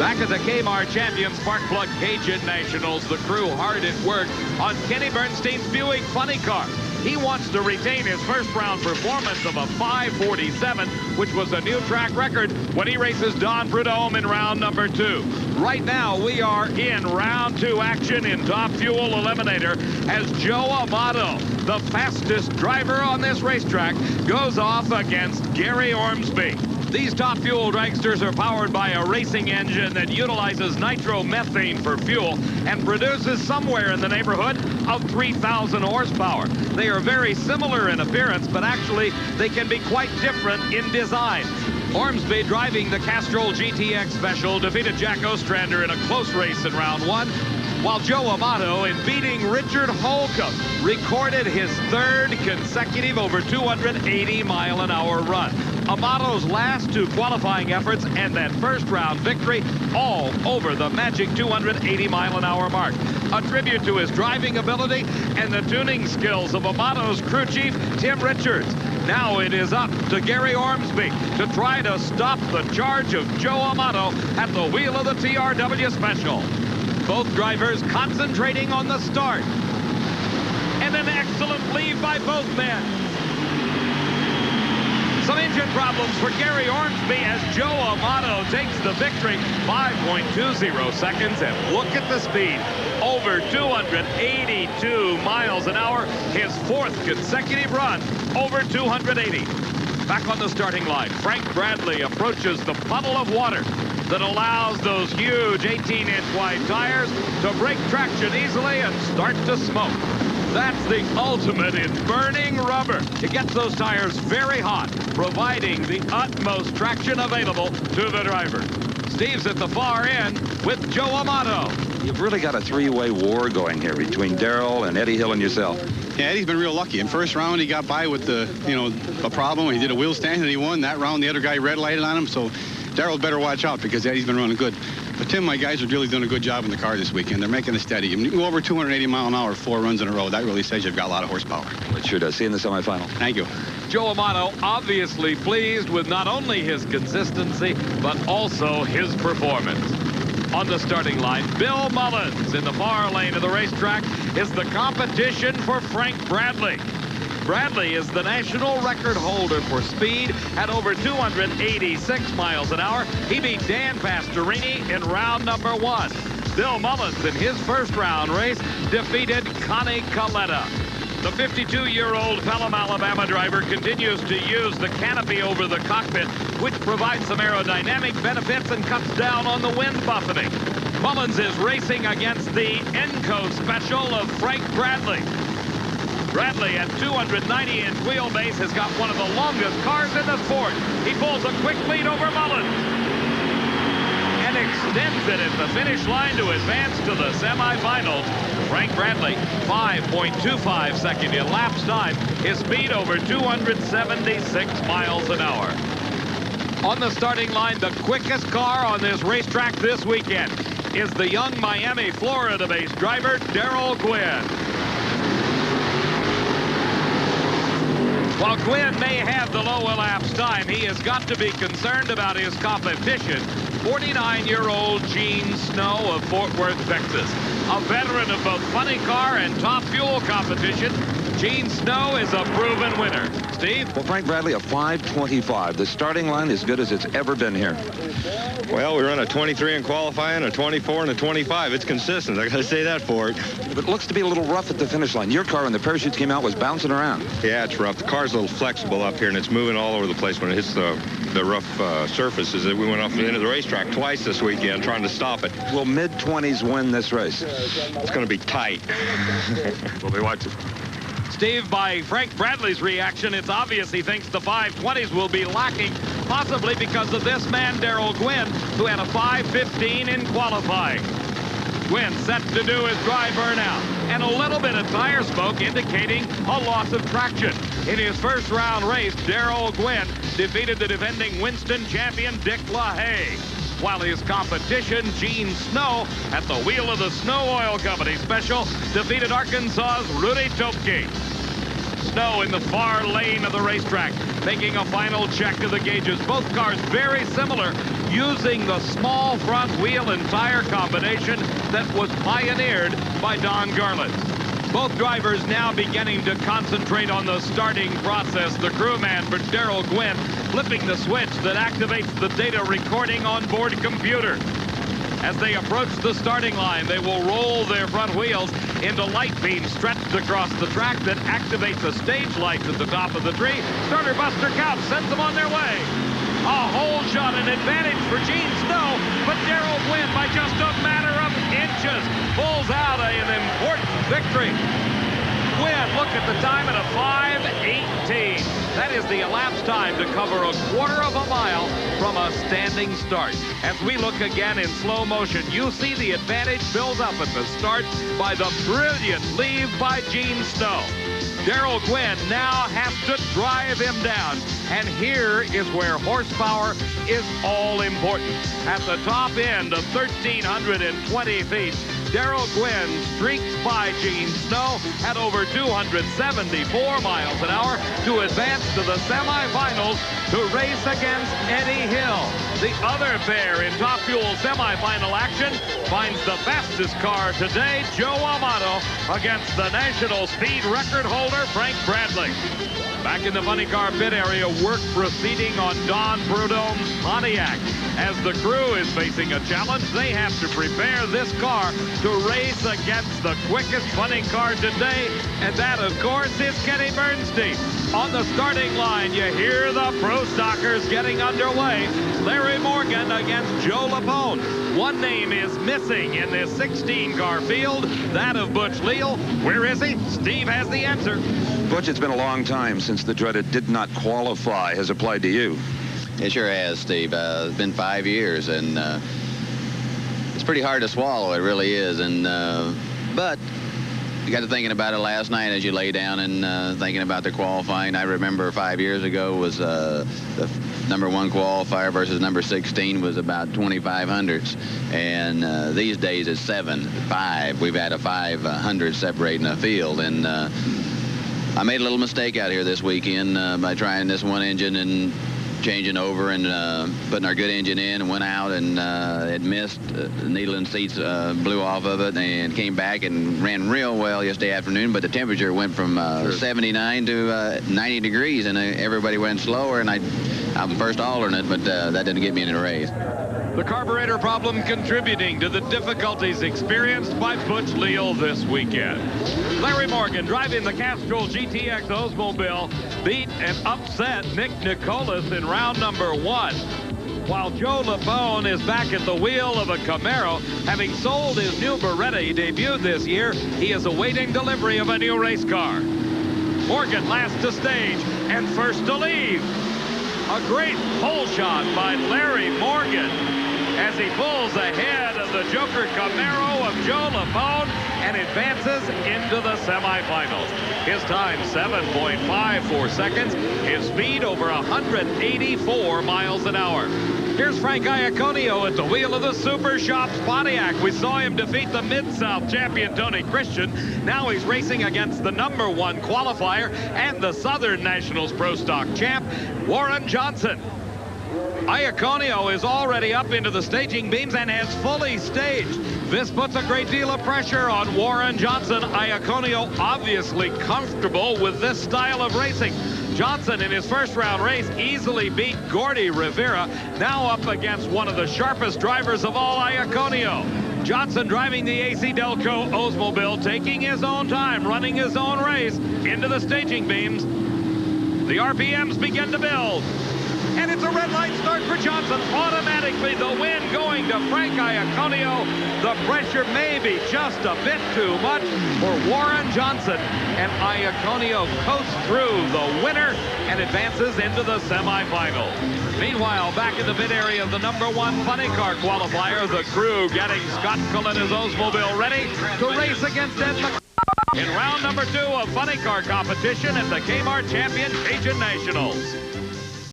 Back at the Kmart Champion Spark Plug Cajun Nationals, the crew hard at work on Kenny Bernstein's Buick Funny Car. He wants to retain his first-round performance of a 5:47, which was a new track record when he races Don Prudhomme in round number 2. Right now, we are in round 2 action in Top Fuel Eliminator as Joe Amato, the fastest driver on this racetrack, goes off against Gary Ormsby. These Top Fuel dragsters are powered by a racing engine that utilizes nitromethane for fuel and produces somewhere in the neighborhood of 3,000 horsepower. They are very similar in appearance, but actually they can be quite different in design. Ormsby, driving the Castrol GTX Special, defeated Jack Ostrander in a close race in round 1, while Joe Amato, in beating Richard Holcomb, recorded his 3rd consecutive over 280-mile-an-hour run. Amato's last 2 qualifying efforts and that first-round victory all over the magic 280-mile-an-hour mark. A tribute to his driving ability and the tuning skills of Amato's crew chief, Tim Richards. Now it is up to Gary Ormsby to try to stop the charge of Joe Amato at the wheel of the TRW Special. Both drivers concentrating on the start. And an excellent lead by both men. Some engine problems for Gary Ormsby as Joe Amato takes the victory. 5.20 seconds, and look at the speed. Over 282 miles an hour. His 4th consecutive run over 280. Back on the starting line, Frank Bradley approaches the puddle of water that allows those huge 18-inch wide tires to break traction easily and start to smoke. That's the ultimate in burning rubber. It gets those tires very hot, providing the utmost traction available to the driver. Steve's at the far end with Joe Amato. You've really got a 3-way war going here between Darrell and Eddie Hill and yourself. Yeah, Eddie's been real lucky. In first round, he got by with the, a problem. He did a wheel stand and he won. That round, the other guy red lighted on him. So Darrell better watch out because Eddie's been running good. But Tim, my guys are really doing a good job in the car this weekend. They're making it steady. I mean, you can go over 280 mile an hour 4 runs in a row. That really says you've got a lot of horsepower. It sure does. See you in the semifinal. Thank you. Joe Amato obviously pleased with not only his consistency, but also his performance. On the starting line, Bill Mullins in the far lane of the racetrack is the competition for Frank Bradley. Bradley is the national record holder for speed at over 286 miles an hour. He beat Dan Pastorini in round number 1. Bill Mullins, in his first round race, defeated Connie Coletta. The 52-year-old Pelham, Alabama driver continues to use the canopy over the cockpit, which provides some aerodynamic benefits and cuts down on the wind buffeting. Mullins is racing against the Enco Special of Frank Bradley. Bradley, at 290-inch wheelbase, has got one of the longest cars in the sport. He pulls a quick lead over Mullins and extends it at the finish line to advance to the semifinals. Frank Bradley, 5.25 second elapsed time. His speed over 276 miles an hour. On the starting line, the quickest car on this racetrack this weekend is the young Miami, Florida-based driver, Darrell Gwynn. While Gwynn may have the low elapsed time, he has got to be concerned about his competition. 49-year-old Gene Snow of Fort Worth, Texas. A veteran of both funny car and Top Fuel competition, Gene Snow is a proven winner. Steve? Well, Frank Bradley, a 5:25. The starting line is as good as it's ever been here. Well, we run a 23 in qualifying, a 24 and a 25. It's consistent. I got to say that for it. But it looks to be a little rough at the finish line. Your car, when the parachutes came out, was bouncing around. Yeah, it's rough. The car's a little flexible up here, and it's moving all over the place when it hits the rough surfaces. We went off the end of the racetrack twice this weekend trying to stop it. Will mid-20s win this race? It's going to be tight. We'll be watching. Steve, by Frank Bradley's reaction, it's obvious he thinks the 520s will be lacking, possibly because of this man, Darrell Gwynn, who had a 5:15 in qualifying. Gwynn set to do his dry burnout, and a little bit of tire smoke indicating a loss of traction. In his first round race, Darrell Gwynn defeated the defending Winston champion Dick LaHaye, while his competition, Gene Snow, at the wheel of the Snow Oil Company Special, defeated Arkansas's Rudy Topke. Snow in the far lane of the racetrack, making a final check of the gauges. Both cars very similar, using the small front wheel and tire combination that was pioneered by Don Garland. Both drivers now beginning to concentrate on the starting process. The crewman for Darrell Gwynn flipping the switch that activates the data recording onboard computer. As they approach the starting line, they will roll their front wheels into light beams stretched across the track that activate the stage lights at the top of the tree. Starter Buster Couch sends them on their way. A hole shot, an advantage for Gene Snow, but Darrell Gwynn, by just a matter of inches, pulls out an important victory. Gwynn, look at the time at a 5:18. That is the elapsed time to cover a quarter of a mile from a standing start. As we look again in slow motion, you see the advantage build up at the start by the brilliant leave by Gene Snow. Darrell Gwynn now has to drive him down. And here is where horsepower is all important. At the top end of 1,320 feet, Darrell Gwynn streaks by Gene Snow at over 274 miles an hour to advance to the semifinals to race against Eddie Hill. The other pair in Top Fuel semifinal action finds the fastest car today, Joe Amato, against the national speed record holder, Frank Bradley. Back in the funny car pit area, work proceeding on Don Prudhomme's Pontiac. As the crew is facing a challenge, they have to prepare this car to race against the quickest funny car today, and that, of course, is Kenny Bernstein. On the starting line, you hear the Pro Stockers getting underway. Larry Morgan against Joe Lapone. One name is missing in this 16-car field, that of Butch Leal. Where is he? Steve has the answer. Butch, it's been a long time since the dreaded did not qualify has applied to you. It sure has, Steve. It's been 5 years, and it's pretty hard to swallow. It really is. And but you got to thinking about it last night as you lay down and thinking about the qualifying. I remember 5 years ago was the #1 qualifier versus number 16 was about 2,500s, and these days it's 5. We've had a 500 separating the field, and I made a little mistake out here this weekend by trying this one engine and changing over and putting our good engine in, and went out and it missed. The needle and seats blew off of it and came back and ran real well yesterday afternoon, but the temperature went from 79 to 90 degrees, and everybody went slower, and I'm first alternate, but that didn't get me in the race. The carburetor problem contributing to the difficulties experienced by Butch Leal this weekend. Larry Morgan, driving the Castrol GTX Oldsmobile, beat and upset Nick Nicolas in round number 1. While Joe Lapone is back at the wheel of a Camaro, having sold his new Beretta he debuted this year, he is awaiting delivery of a new race car. Morgan last to stage and first to leave. A great pole shot by Larry Morgan as he pulls ahead of the Joker Camaro of Joe Lapone and advances into the semifinals. His time, 7.54 seconds. His speed, over 184 miles an hour. Here's Frank Iaconio at the wheel of the Super Shops Pontiac. We saw him defeat the Mid-South champion, Tony Christian. Now he's racing against the #1 qualifier and the Southern Nationals Pro Stock champ, Warren Johnson. Iaconio is already up into the staging beams and has fully staged. This puts a great deal of pressure on Warren Johnson. Iaconio obviously comfortable with this style of racing. Johnson in his first round race easily beat Gordy Rivera, now up against one of the sharpest drivers of all, Iaconio. Johnson driving the AC Delco Oldsmobile, taking his own time, running his own race into the staging beams. The RPMs begin to build. And it's a red light start for Johnson. Automatically the win going to Frank Iaconio. The pressure may be just a bit too much for Warren Johnson. And Iaconio coasts through the winner and advances into the semifinals. Meanwhile, back in the pit area of the #1 funny car qualifier, the crew getting Scott Cullen's Oldsmobile ready to race against Ed McCall in round number 2 of funny car competition at the Kmart Champion Cajun Nationals.